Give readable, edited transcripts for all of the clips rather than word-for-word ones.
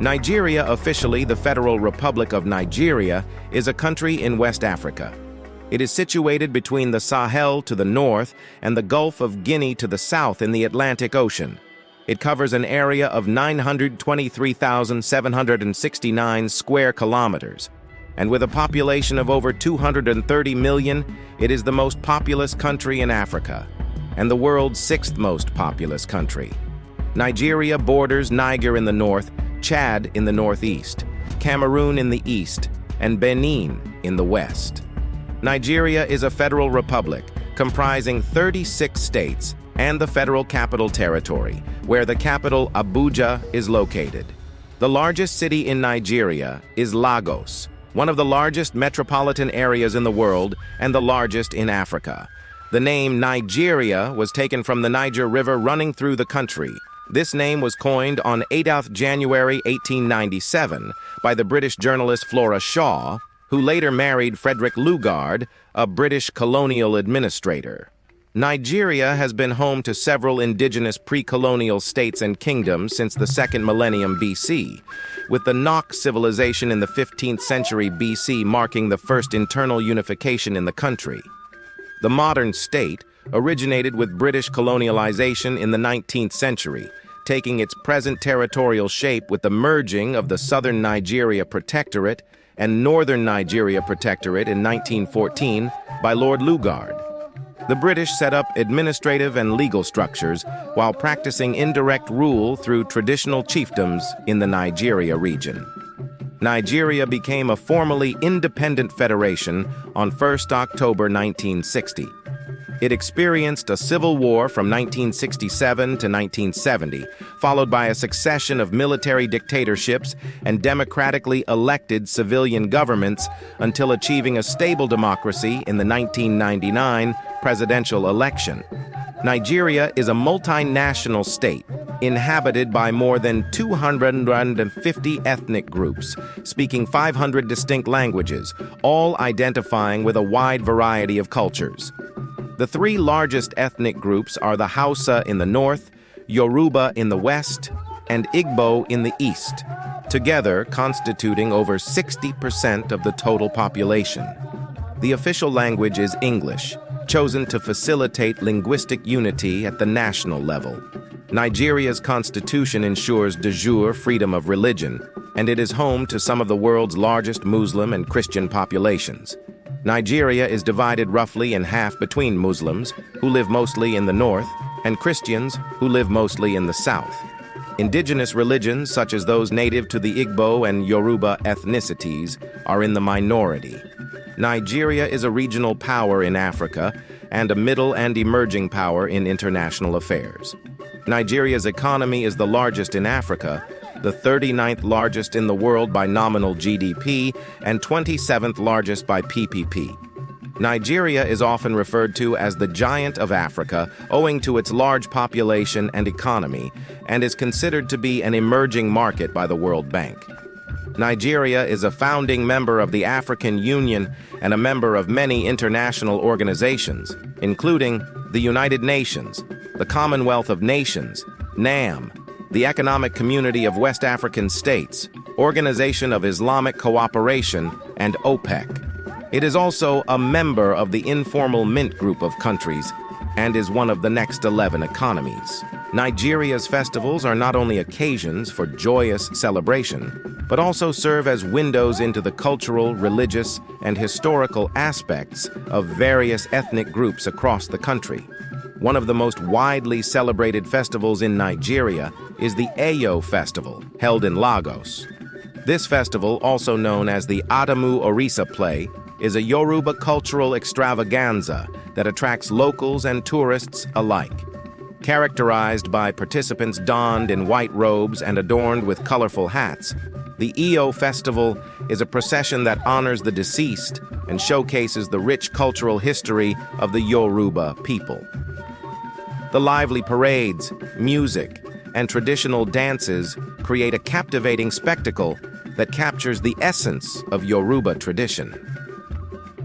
Nigeria, officially the Federal Republic of Nigeria, is a country in West Africa. It is situated between the Sahel to the north and the Gulf of Guinea to the south in the Atlantic Ocean. It covers an area of 923,769 square kilometers, and with a population of over 230 million, it is the most populous country in Africa, and the world's sixth most populous country. Nigeria borders Niger in the north, Chad in the northeast, Cameroon in the east, and Benin in the west. Nigeria is a federal republic comprising 36 states and the Federal Capital Territory, where the capital Abuja is located. The largest city in Nigeria is Lagos, one of the largest metropolitan areas in the world and the largest in Africa. The name Nigeria was taken from the Niger River running through the country. This name was coined on 8th January 1897 by the British journalist Flora Shaw, who later married Frederick Lugard, a British colonial administrator. Nigeria has been home to several indigenous pre-colonial states and kingdoms since the second millennium BC, with the Nok civilization in the 15th century BC marking the first internal unification in the country. The modern state originated with British colonialization in the 19th century, taking its present territorial shape with the merging of the Southern Nigeria Protectorate and Northern Nigeria Protectorate in 1914 by Lord Lugard. The British set up administrative and legal structures while practicing indirect rule through traditional chiefdoms in the Nigeria region. Nigeria became a formally independent federation on 1st October 1960. It experienced a civil war from 1967 to 1970, followed by a succession of military dictatorships and democratically elected civilian governments until achieving a stable democracy in the 1999 presidential election. Nigeria is a multinational state inhabited by more than 250 ethnic groups, speaking 500 distinct languages, all identifying with a wide variety of cultures. The three largest ethnic groups are the Hausa in the north, Yoruba in the west, and Igbo in the east, together constituting over 60% of the total population. The official language is English, chosen to facilitate linguistic unity at the national level. Nigeria's constitution ensures de jure freedom of religion, and it is home to some of the world's largest Muslim and Christian populations. Nigeria is divided roughly in half between Muslims, who live mostly in the north, and Christians, who live mostly in the south. Indigenous religions, such as those native to the Igbo and Yoruba ethnicities, are in the minority. Nigeria is a regional power in Africa and a middle and emerging power in international affairs. Nigeria's economy is the largest in Africa, the 39th largest in the world by nominal GDP, and 27th largest by PPP. Nigeria is often referred to as the giant of Africa owing to its large population and economy, and is considered to be an emerging market by the World Bank. Nigeria is a founding member of the African Union and a member of many international organizations, including the United Nations, the Commonwealth of Nations, NAM, the Economic Community of West African States, Organization of Islamic Cooperation, and OPEC. It is also a member of the Informal Mint Group of countries and is one of the next 11 economies. Nigeria's festivals are not only occasions for joyous celebration, but also serve as windows into the cultural, religious, and historical aspects of various ethnic groups across the country. One of the most widely celebrated festivals in Nigeria is the Eyo Festival, held in Lagos. This festival, also known as the Adamu Orisa Play, is a Yoruba cultural extravaganza that attracts locals and tourists alike. Characterized by participants donned in white robes and adorned with colorful hats, the Eyo Festival is a procession that honors the deceased and showcases the rich cultural history of the Yoruba people. The lively parades, music, and traditional dances create a captivating spectacle that captures the essence of Yoruba tradition.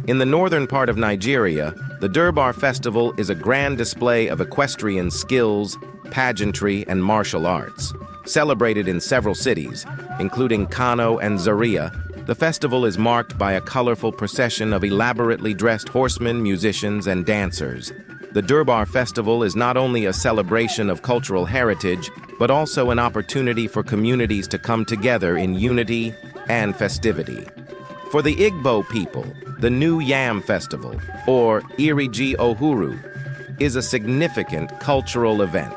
In the northern part of Nigeria, the Durbar Festival is a grand display of equestrian skills, pageantry, and martial arts. Celebrated in several cities, including Kano and Zaria, the festival is marked by a colorful procession of elaborately dressed horsemen, musicians, and dancers. The Durbar Festival is not only a celebration of cultural heritage, but also an opportunity for communities to come together in unity and festivity. For the Igbo people, the New Yam Festival, or Iriji Ohuru, is a significant cultural event.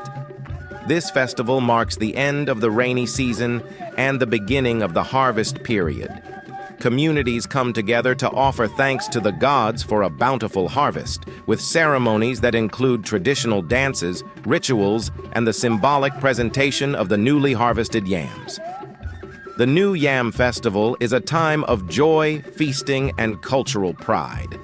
This festival marks the end of the rainy season and the beginning of the harvest period. Communities come together to offer thanks to the gods for a bountiful harvest, with ceremonies that include traditional dances, rituals, and the symbolic presentation of the newly harvested yams. The New Yam Festival is a time of joy, feasting, and cultural pride.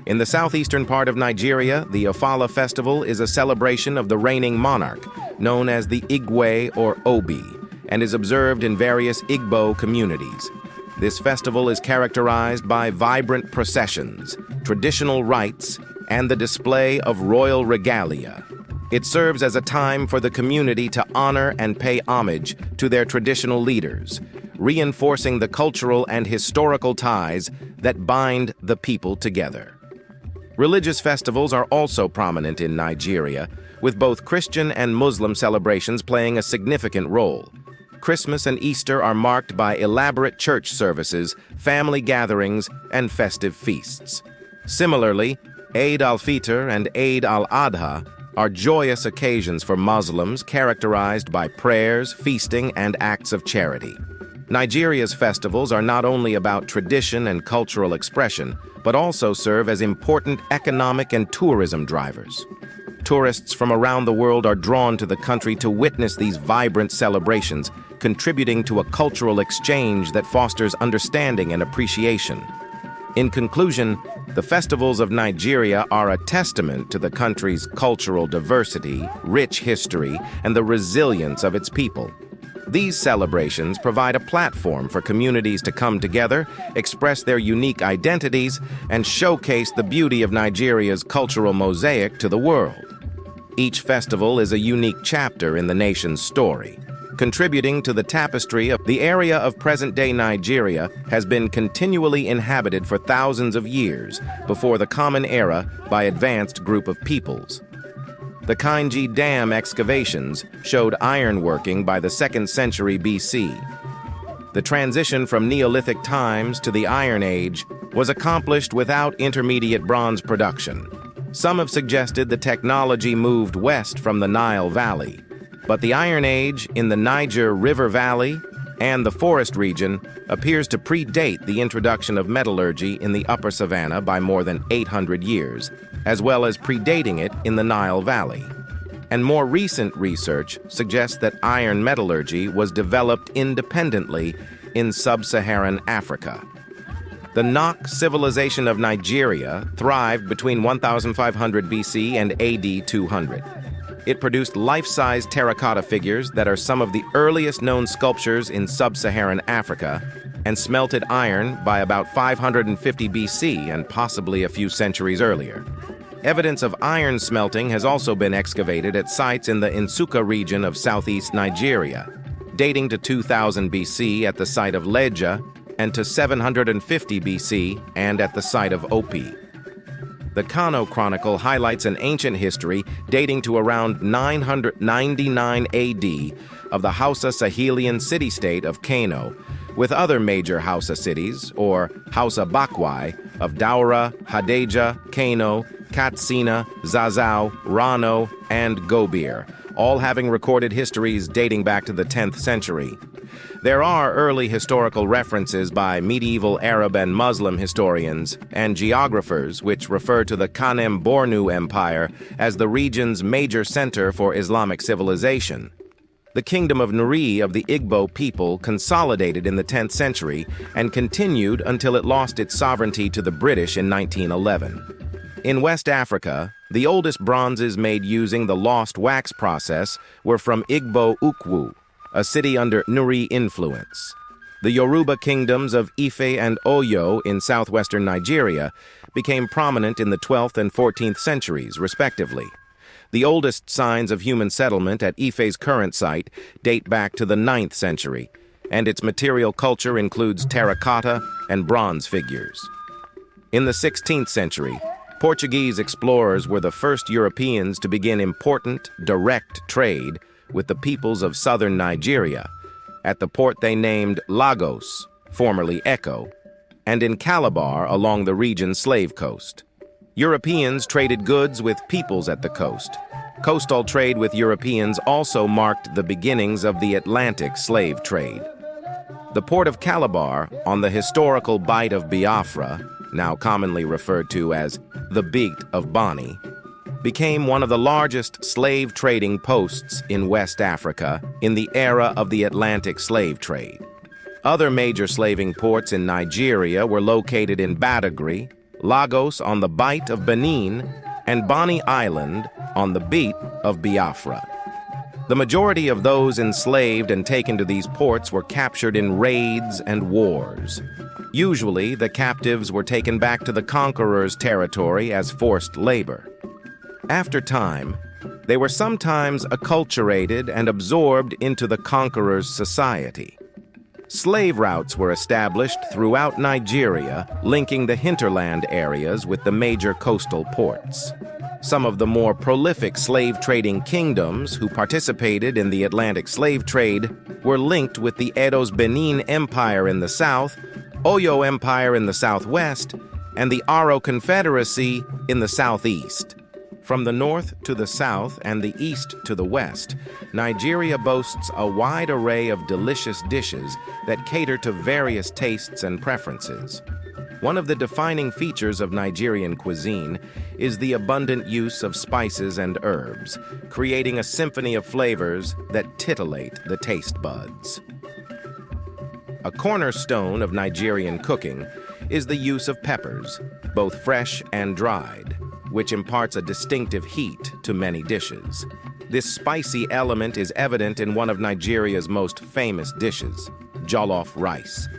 In the southeastern part of Nigeria, the Ofala Festival is a celebration of the reigning monarch, known as the Igwe or Obi, and is observed in various Igbo communities. This festival is characterized by vibrant processions, traditional rites, and the display of royal regalia. It serves as a time for the community to honor and pay homage to their traditional leaders, reinforcing the cultural and historical ties that bind the people together. Religious festivals are also prominent in Nigeria, with both Christian and Muslim celebrations playing a significant role. Christmas and Easter are marked by elaborate church services, family gatherings, and festive feasts. Similarly, Eid al-Fitr and Eid al-Adha are joyous occasions for Muslims characterized by prayers, feasting, and acts of charity. Nigeria's festivals are not only about tradition and cultural expression, but also serve as important economic and tourism drivers. Tourists from around the world are drawn to the country to witness these vibrant celebrations, contributing to a cultural exchange that fosters understanding and appreciation. In conclusion, the festivals of Nigeria are a testament to the country's cultural diversity, rich history, and the resilience of its people. These celebrations provide a platform for communities to come together, express their unique identities, and showcase the beauty of Nigeria's cultural mosaic to the world. Each festival is a unique chapter in the nation's story. Contributing to the tapestry of the area of present-day Nigeria has been continually inhabited for thousands of years before the Common Era by advanced group of peoples. The Kainji Dam excavations showed ironworking by the 2nd century BC. The transition from Neolithic times to the Iron Age was accomplished without intermediate bronze production. Some have suggested the technology moved west from the Nile Valley, but the Iron Age in the Niger River Valley and the forest region appears to predate the introduction of metallurgy in the upper savanna by more than 800 years, as well as predating it in the Nile Valley. And more recent research suggests that iron metallurgy was developed independently in sub-Saharan Africa. The Nok civilization of Nigeria thrived between 1500 BC and AD 200. It produced life-size terracotta figures that are some of the earliest known sculptures in sub-Saharan Africa, and smelted iron by about 550 BC and possibly a few centuries earlier. Evidence of iron smelting has also been excavated at sites in the Nsukka region of southeast Nigeria, dating to 2000 BC at the site of Leja and to 750 BC and at the site of Opi. The Kano Chronicle highlights an ancient history dating to around 999 AD of the Hausa Sahelian city-state of Kano, with other major Hausa cities, or Hausa Bakwai, of Daura, Hadeja, Kano, Katsina, Zazau, Rano, and Gobir, all having recorded histories dating back to the 10th century. There are early historical references by medieval Arab and Muslim historians and geographers which refer to the Kanem-Bornu Empire as the region's major center for Islamic civilization. The Kingdom of Nri of the Igbo people consolidated in the 10th century and continued until it lost its sovereignty to the British in 1911. In West Africa, the oldest bronzes made using the lost wax process were from Igbo Ukwu, a city under Nri influence. The Yoruba kingdoms of Ife and Oyo in southwestern Nigeria became prominent in the 12th and 14th centuries, respectively. The oldest signs of human settlement at Ife's current site date back to the 9th century, and its material culture includes terracotta and bronze figures. In the 16th century, Portuguese explorers were the first Europeans to begin important, direct trade with the peoples of southern Nigeria, at the port they named Lagos, formerly Echo, and in Calabar along the region's slave coast. Europeans traded goods with peoples at the coast. Coastal trade with Europeans also marked the beginnings of the Atlantic slave trade. The port of Calabar, on the historical Bight of Biafra, now commonly referred to as the Bight of Bonny, became one of the largest slave trading posts in West Africa in the era of the Atlantic slave trade. Other major slaving ports in Nigeria were located in Badagry, Lagos on the Bight of Benin, and Bonny Island on the Bight of Biafra. The majority of those enslaved and taken to these ports were captured in raids and wars. Usually, the captives were taken back to the conqueror's territory as forced labor. After time, they were sometimes acculturated and absorbed into the conqueror's society. Slave routes were established throughout Nigeria, linking the hinterland areas with the major coastal ports. Some of the more prolific slave-trading kingdoms who participated in the Atlantic slave trade were linked with the Edo's Benin Empire in the south, Oyo Empire in the southwest, and the Aro Confederacy in the southeast. From the north to the south and the east to the west, Nigeria boasts a wide array of delicious dishes that cater to various tastes and preferences. One of the defining features of Nigerian cuisine is the abundant use of spices and herbs, creating a symphony of flavors that titillate the taste buds. A cornerstone of Nigerian cooking is the use of peppers, both fresh and dried, which imparts a distinctive heat to many dishes. This spicy element is evident in one of Nigeria's most famous dishes, jollof rice.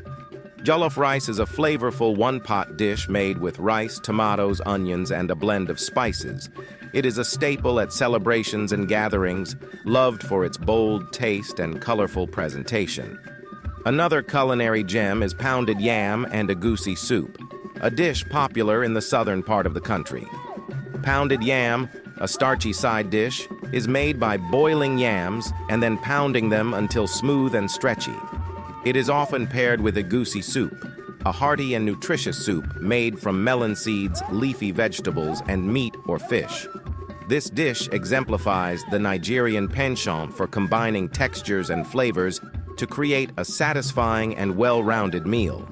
Jollof rice is a flavorful one-pot dish made with rice, tomatoes, onions, and a blend of spices. It is a staple at celebrations and gatherings, loved for its bold taste and colorful presentation. Another culinary gem is pounded yam and egusi soup, a dish popular in the southern part of the country. Pounded yam, a starchy side dish, is made by boiling yams and then pounding them until smooth and stretchy. It is often paired with egusi soup, a hearty and nutritious soup made from melon seeds, leafy vegetables, and meat or fish. This dish exemplifies the Nigerian penchant for combining textures and flavors to create a satisfying and well-rounded meal.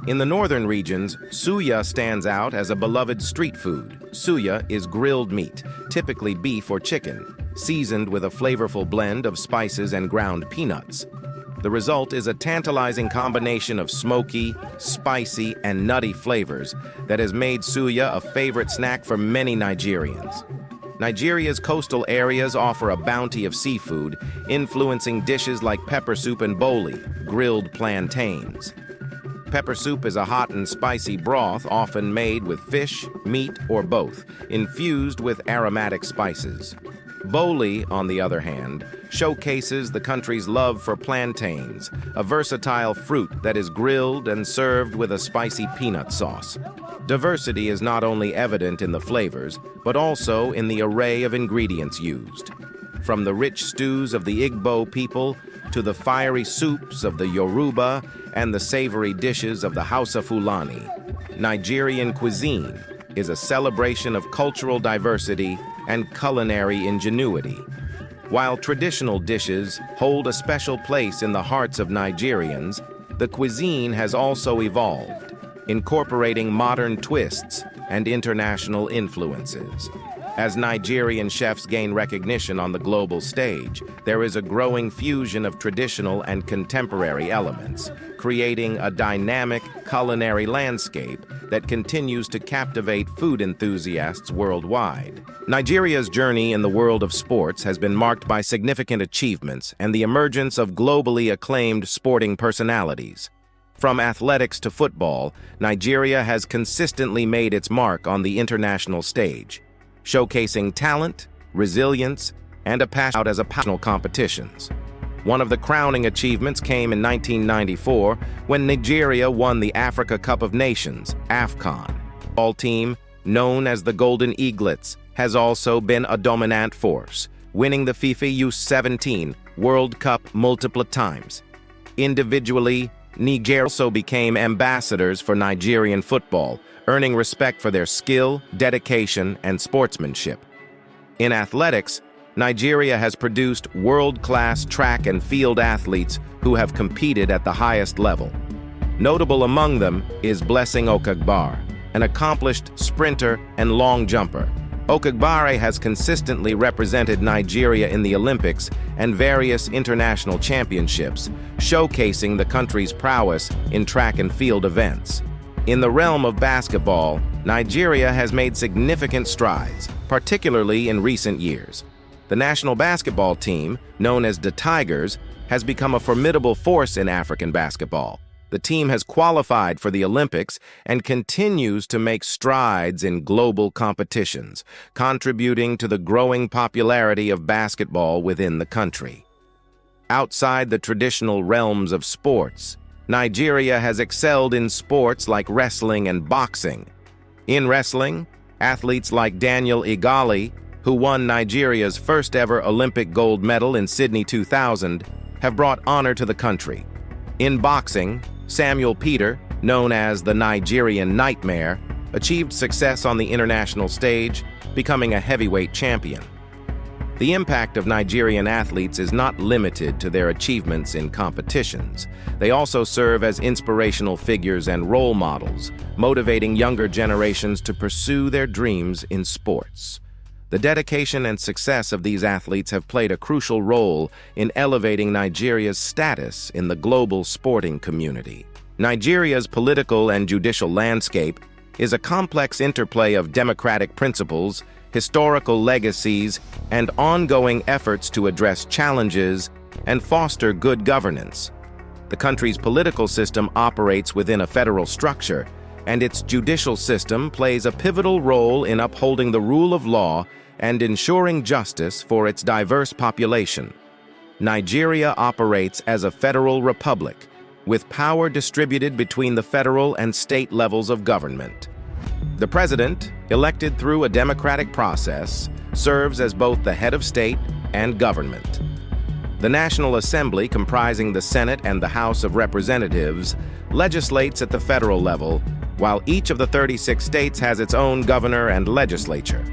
In the northern regions, suya stands out as a beloved street food. Suya is grilled meat, typically beef or chicken, seasoned with a flavorful blend of spices and ground peanuts. The result is a tantalizing combination of smoky, spicy, and nutty flavors that has made suya a favorite snack for many Nigerians. Nigeria's coastal areas offer a bounty of seafood, influencing dishes like pepper soup and boli, grilled plantains. Pepper soup is a hot and spicy broth often made with fish, meat, or both, infused with aromatic spices. Boli, on the other hand, showcases the country's love for plantains, a versatile fruit that is grilled and served with a spicy peanut sauce. Diversity is not only evident in the flavors, but also in the array of ingredients used. From the rich stews of the Igbo people to the fiery soups of the Yoruba and the savory dishes of the Hausa Fulani, Nigerian cuisine is a celebration of cultural diversity and culinary ingenuity. While traditional dishes hold a special place in the hearts of Nigerians, the cuisine has also evolved, incorporating modern twists and international influences. As Nigerian chefs gain recognition on the global stage, there is a growing fusion of traditional and contemporary elements, creating a dynamic culinary landscape that continues to captivate food enthusiasts worldwide. Nigeria's journey in the world of sports has been marked by significant achievements and the emergence of globally acclaimed sporting personalities. From athletics to football, Nigeria has consistently made its mark on the international stage, showcasing talent, resilience, and a passion out as a passionate competitions. One of the crowning achievements came in 1994 when Nigeria won the Africa Cup of Nations, AFCON. All team, known as the Golden Eaglets, has also been a dominant force, winning the FIFA U17 World Cup multiple times. Individually, Niger also became ambassadors for Nigerian football, earning respect for their skill, dedication, and sportsmanship. In athletics, Nigeria has produced world-class track and field athletes who have competed at the highest level. Notable among them is Blessing Okagbare, an accomplished sprinter and long jumper. Okagbare has consistently represented Nigeria in the Olympics and various international championships, showcasing the country's prowess in track and field events. In the realm of basketball, Nigeria has made significant strides, particularly in recent years. The national basketball team, known as the Tigers, has become a formidable force in African basketball. The team has qualified for the Olympics and continues to make strides in global competitions, contributing to the growing popularity of basketball within the country. Outside the traditional realms of sports, Nigeria has excelled in sports like wrestling and boxing. In wrestling, athletes like Daniel Igali, who won Nigeria's first-ever Olympic gold medal in Sydney 2000, have brought honor to the country. In boxing, Samuel Peter, known as the Nigerian Nightmare, achieved success on the international stage, becoming a heavyweight champion. The impact of Nigerian athletes is not limited to their achievements in competitions. They also serve as inspirational figures and role models, motivating younger generations to pursue their dreams in sports. The dedication and success of these athletes have played a crucial role in elevating Nigeria's status in the global sporting community. Nigeria's political and judicial landscape is a complex interplay of democratic principles, historical legacies, and ongoing efforts to address challenges and foster good governance. The country's political system operates within a federal structure, and its judicial system plays a pivotal role in upholding the rule of law and ensuring justice for its diverse population. Nigeria operates as a federal republic, with power distributed between the federal and state levels of government. The president, elected through a democratic process, serves as both the head of state and government. The National Assembly, comprising the Senate and the House of Representatives, legislates at the federal level, while each of the 36 states has its own governor and legislature.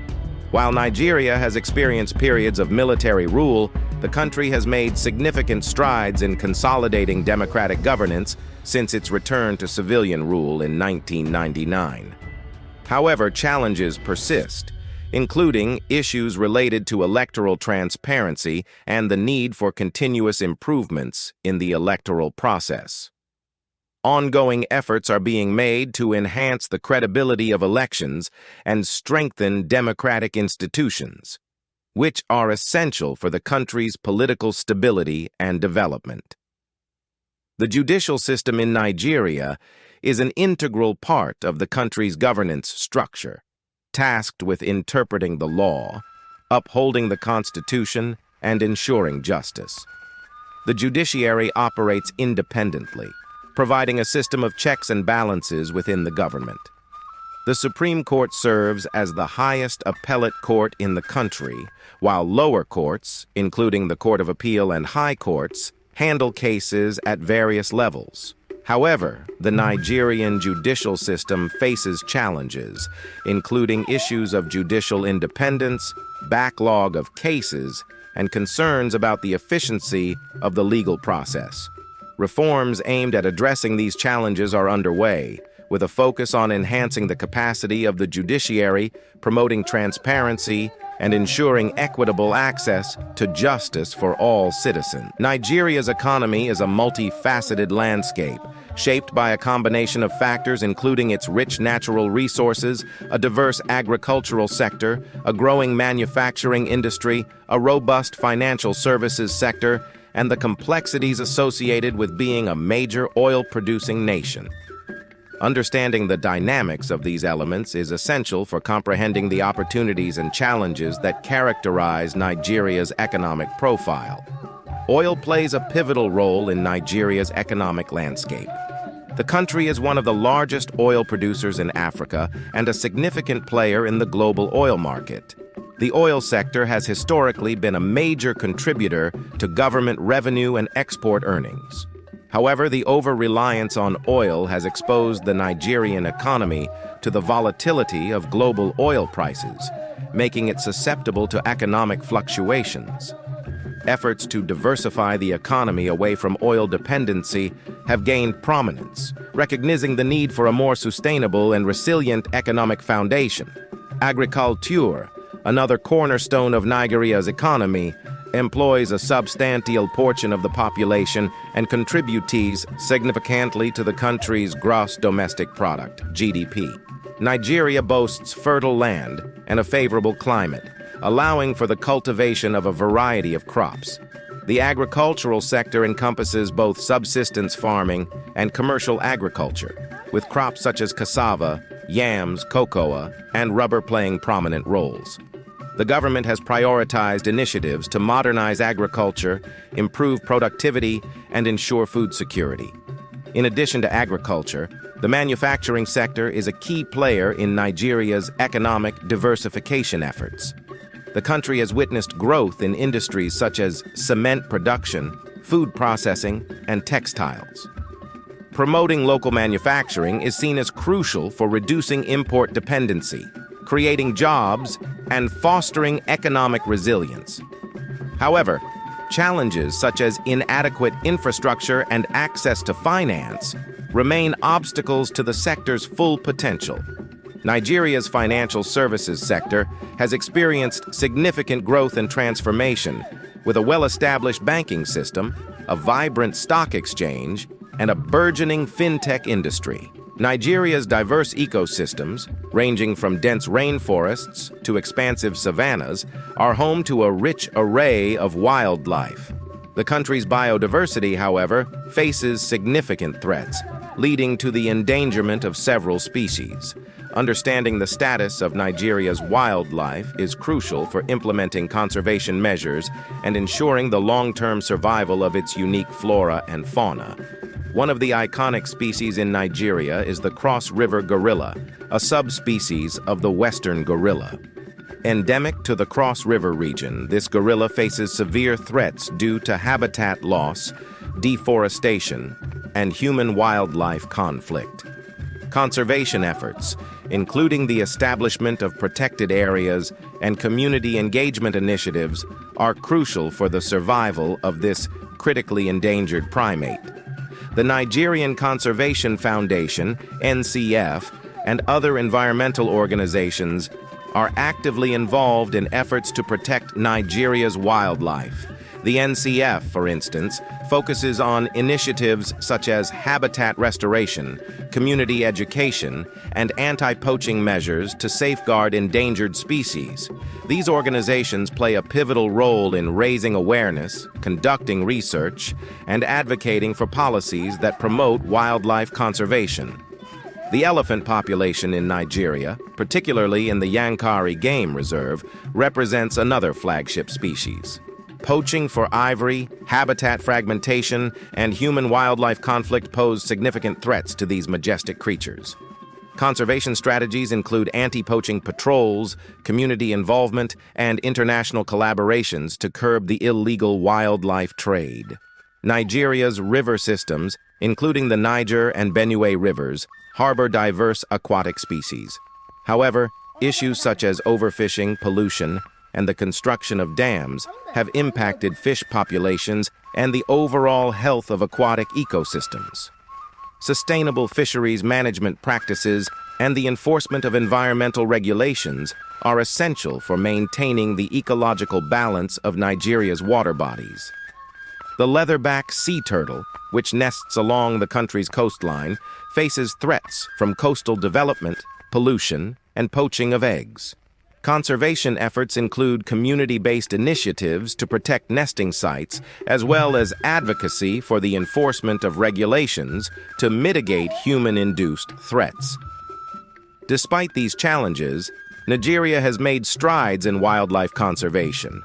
While Nigeria has experienced periods of military rule, the country has made significant strides in consolidating democratic governance since its return to civilian rule in 1999. However, challenges persist, including issues related to electoral transparency and the need for continuous improvements in the electoral process. Ongoing efforts are being made to enhance the credibility of elections and strengthen democratic institutions, which are essential for the country's political stability and development. The judicial system in Nigeria is an integral part of the country's governance structure, tasked with interpreting the law, upholding the Constitution, and ensuring justice. The judiciary operates independently, providing a system of checks and balances within the government. The Supreme Court serves as the highest appellate court in the country, while lower courts, including the Court of Appeal and high courts, handle cases at various levels. However, the Nigerian judicial system faces challenges, including issues of judicial independence, backlog of cases, and concerns about the efficiency of the legal process. Reforms aimed at addressing these challenges are underway, with a focus on enhancing the capacity of the judiciary, promoting transparency, and ensuring equitable access to justice for all citizens. Nigeria's economy is a multifaceted landscape, shaped by a combination of factors including its rich natural resources, a diverse agricultural sector, a growing manufacturing industry, a robust financial services sector, and the complexities associated with being a major oil-producing nation. Understanding the dynamics of these elements is essential for comprehending the opportunities and challenges that characterize Nigeria's economic profile. Oil plays a pivotal role in Nigeria's economic landscape. The country is one of the largest oil producers in Africa and a significant player in the global oil market. The oil sector has historically been a major contributor to government revenue and export earnings. However, the over-reliance on oil has exposed the Nigerian economy to the volatility of global oil prices, making it susceptible to economic fluctuations. Efforts to diversify the economy away from oil dependency have gained prominence, recognizing the need for a more sustainable and resilient economic foundation. Agriculture, another cornerstone of Nigeria's economy, employs a substantial portion of the population and contributes significantly to the country's gross domestic product, GDP. Nigeria boasts fertile land and a favorable climate, allowing for the cultivation of a variety of crops. The agricultural sector encompasses both subsistence farming and commercial agriculture, with crops such as cassava, yams, cocoa, and rubber playing prominent roles. The government has prioritized initiatives to modernize agriculture, improve productivity, and ensure food security. In addition to agriculture, the manufacturing sector is a key player in Nigeria's economic diversification efforts. The country has witnessed growth in industries such as cement production, food processing, and textiles. Promoting local manufacturing is seen as crucial for reducing import dependency, creating jobs, and fostering economic resilience. However, challenges such as inadequate infrastructure and access to finance remain obstacles to the sector's full potential. Nigeria's financial services sector has experienced significant growth and transformation, with a well-established banking system, a vibrant stock exchange, and a burgeoning fintech industry. Nigeria's diverse ecosystems, ranging from dense rainforests to expansive savannas, are home to a rich array of wildlife. The country's biodiversity, however, faces significant threats, leading to the endangerment of several species. Understanding the status of Nigeria's wildlife is crucial for implementing conservation measures and ensuring the long-term survival of its unique flora and fauna. One of the iconic species in Nigeria is the cross-river gorilla, a subspecies of the western gorilla. Endemic to the Cross River region, this gorilla faces severe threats due to habitat loss, deforestation, and human-wildlife conflict. Conservation efforts, including the establishment of protected areas and community engagement initiatives, are crucial for the survival of this critically endangered primate. The Nigerian Conservation Foundation, NCF, and other environmental organizations are actively involved in efforts to protect Nigeria's wildlife. The NCF, for instance, focuses on initiatives such as habitat restoration, community education, and anti-poaching measures to safeguard endangered species. These organizations play a pivotal role in raising awareness, conducting research, and advocating for policies that promote wildlife conservation. The elephant population in Nigeria, particularly in the Yankari Game Reserve, represents another flagship species. Poaching for ivory, habitat fragmentation, and human-wildlife conflict pose significant threats to these majestic creatures. Conservation strategies include anti-poaching patrols, community involvement, and international collaborations to curb the illegal wildlife trade. Nigeria's river systems, including the Niger and Benue rivers, harbor diverse aquatic species. However, issues such as overfishing, pollution, and the construction of dams have impacted fish populations and the overall health of aquatic ecosystems. Sustainable fisheries management practices and the enforcement of environmental regulations are essential for maintaining the ecological balance of Nigeria's water bodies. The leatherback sea turtle, which nests along the country's coastline, faces threats from coastal development, pollution, and poaching of eggs. Conservation efforts include community-based initiatives to protect nesting sites, as well as advocacy for the enforcement of regulations to mitigate human-induced threats. Despite these challenges, Nigeria has made strides in wildlife conservation.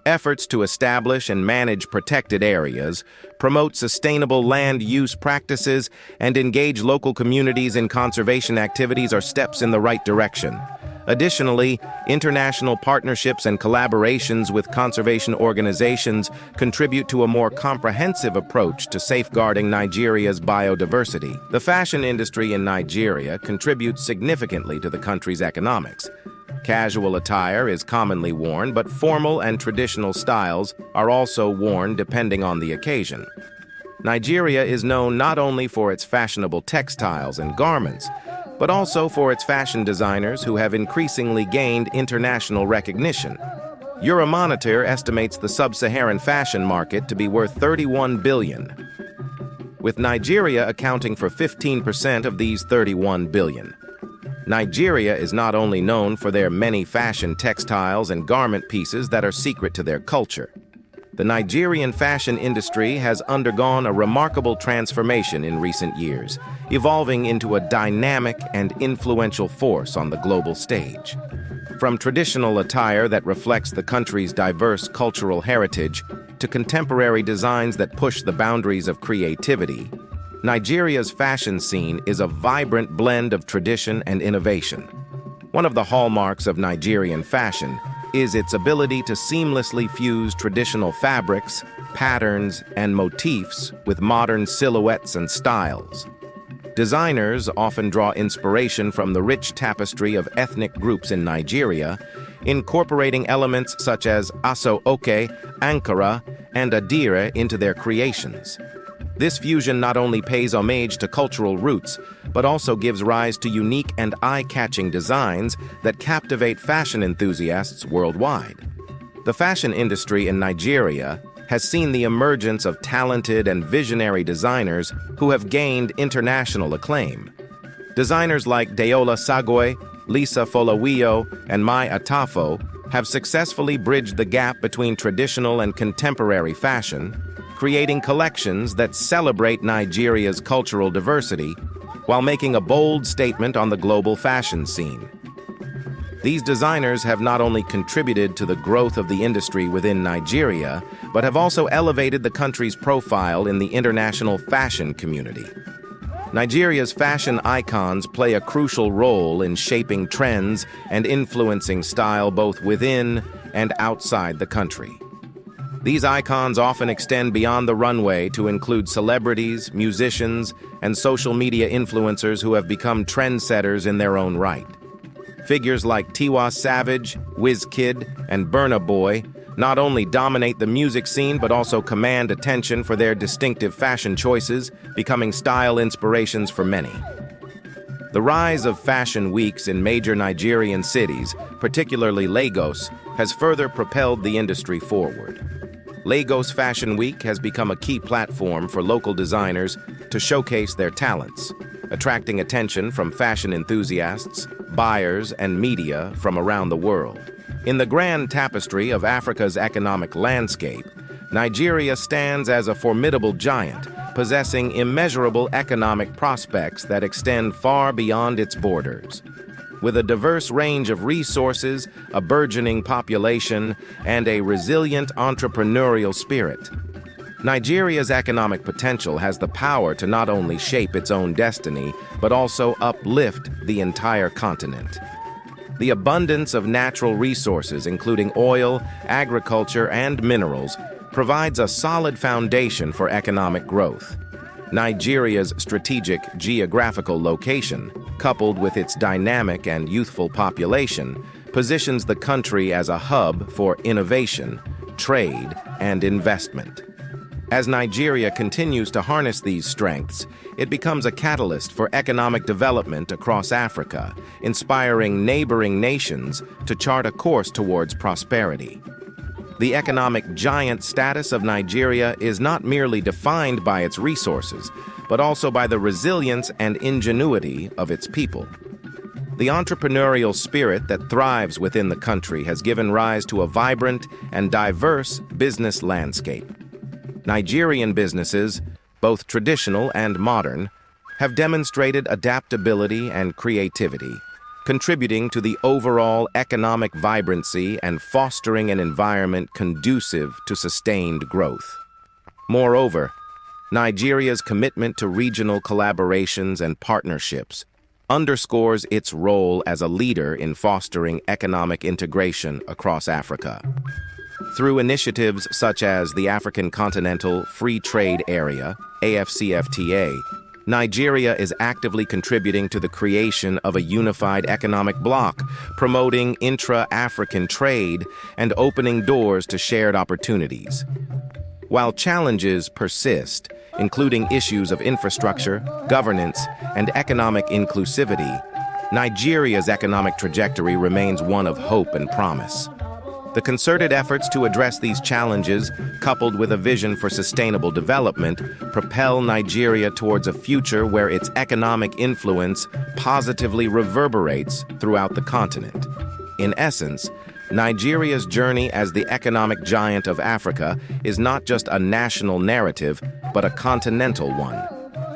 Efforts to establish and manage protected areas, promote sustainable land use practices, and engage local communities in conservation activities are steps in the right direction. Additionally, international partnerships and collaborations with conservation organizations contribute to a more comprehensive approach to safeguarding Nigeria's biodiversity. The fashion industry in Nigeria contributes significantly to the country's economics. Casual attire is commonly worn, but formal and traditional styles are also worn depending on the occasion. Nigeria is known not only for its fashionable textiles and garments, but also for its fashion designers who have increasingly gained international recognition. Euromonitor estimates the sub-Saharan fashion market to be worth $31 billion, with Nigeria accounting for 15% of these $31 billion. Nigeria is not only known for their many fashion textiles and garment pieces that are secret to their culture. The Nigerian fashion industry has undergone a remarkable transformation in recent years, evolving into a dynamic and influential force on the global stage. From traditional attire that reflects the country's diverse cultural heritage to contemporary designs that push the boundaries of creativity, Nigeria's fashion scene is a vibrant blend of tradition and innovation. One of the hallmarks of Nigerian fashion is its ability to seamlessly fuse traditional fabrics, patterns, and motifs with modern silhouettes and styles. Designers often draw inspiration from the rich tapestry of ethnic groups in Nigeria, incorporating elements such as aso-oke, ankara, and adire into their creations. This fusion not only pays homage to cultural roots, but also gives rise to unique and eye-catching designs that captivate fashion enthusiasts worldwide. The fashion industry in Nigeria has seen the emergence of talented and visionary designers who have gained international acclaim. Designers like Deola Sagoe, Lisa Folawiyo, and Mai Atafo have successfully bridged the gap between traditional and contemporary fashion, creating collections that celebrate Nigeria's cultural diversity while making a bold statement on the global fashion scene. These designers have not only contributed to the growth of the industry within Nigeria, but have also elevated the country's profile in the international fashion community. Nigeria's fashion icons play a crucial role in shaping trends and influencing style both within and outside the country. These icons often extend beyond the runway to include celebrities, musicians, and social media influencers who have become trendsetters in their own right. Figures like Tiwa Savage, Wizkid, and Burna Boy not only dominate the music scene but also command attention for their distinctive fashion choices, becoming style inspirations for many. The rise of fashion weeks in major Nigerian cities, particularly Lagos, has further propelled the industry forward. Lagos Fashion Week has become a key platform for local designers to showcase their talents, attracting attention from fashion enthusiasts, buyers, and media from around the world. In the grand tapestry of Africa's economic landscape, Nigeria stands as a formidable giant, possessing immeasurable economic prospects that extend far beyond its borders. With a diverse range of resources, a burgeoning population, and a resilient entrepreneurial spirit, Nigeria's economic potential has the power to not only shape its own destiny, but also uplift the entire continent. The abundance of natural resources, including oil, agriculture, and minerals, provides a solid foundation for economic growth. Nigeria's strategic geographical location, coupled with its dynamic and youthful population, positions the country as a hub for innovation, trade, and investment. As Nigeria continues to harness these strengths, it becomes a catalyst for economic development across Africa, inspiring neighboring nations to chart a course towards prosperity. The economic giant status of Nigeria is not merely defined by its resources, but also by the resilience and ingenuity of its people. The entrepreneurial spirit that thrives within the country has given rise to a vibrant and diverse business landscape. Nigerian businesses, both traditional and modern, have demonstrated adaptability and creativity, contributing to the overall economic vibrancy and fostering an environment conducive to sustained growth. Moreover, Nigeria's commitment to regional collaborations and partnerships underscores its role as a leader in fostering economic integration across Africa. Through initiatives such as the African Continental Free Trade Area, AFCFTA, Nigeria is actively contributing to the creation of a unified economic bloc, promoting intra-African trade and opening doors to shared opportunities. While challenges persist, including issues of infrastructure, governance, and economic inclusivity, Nigeria's economic trajectory remains one of hope and promise. The concerted efforts to address these challenges, coupled with a vision for sustainable development, propel Nigeria towards a future where its economic influence positively reverberates throughout the continent. In essence, Nigeria's journey as the economic giant of Africa is not just a national narrative, but a continental one,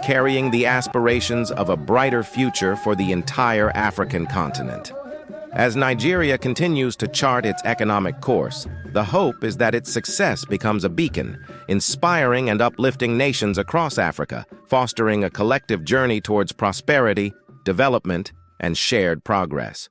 carrying the aspirations of a brighter future for the entire African continent. As Nigeria continues to chart its economic course, the hope is that its success becomes a beacon, inspiring and uplifting nations across Africa, fostering a collective journey towards prosperity, development, and shared progress.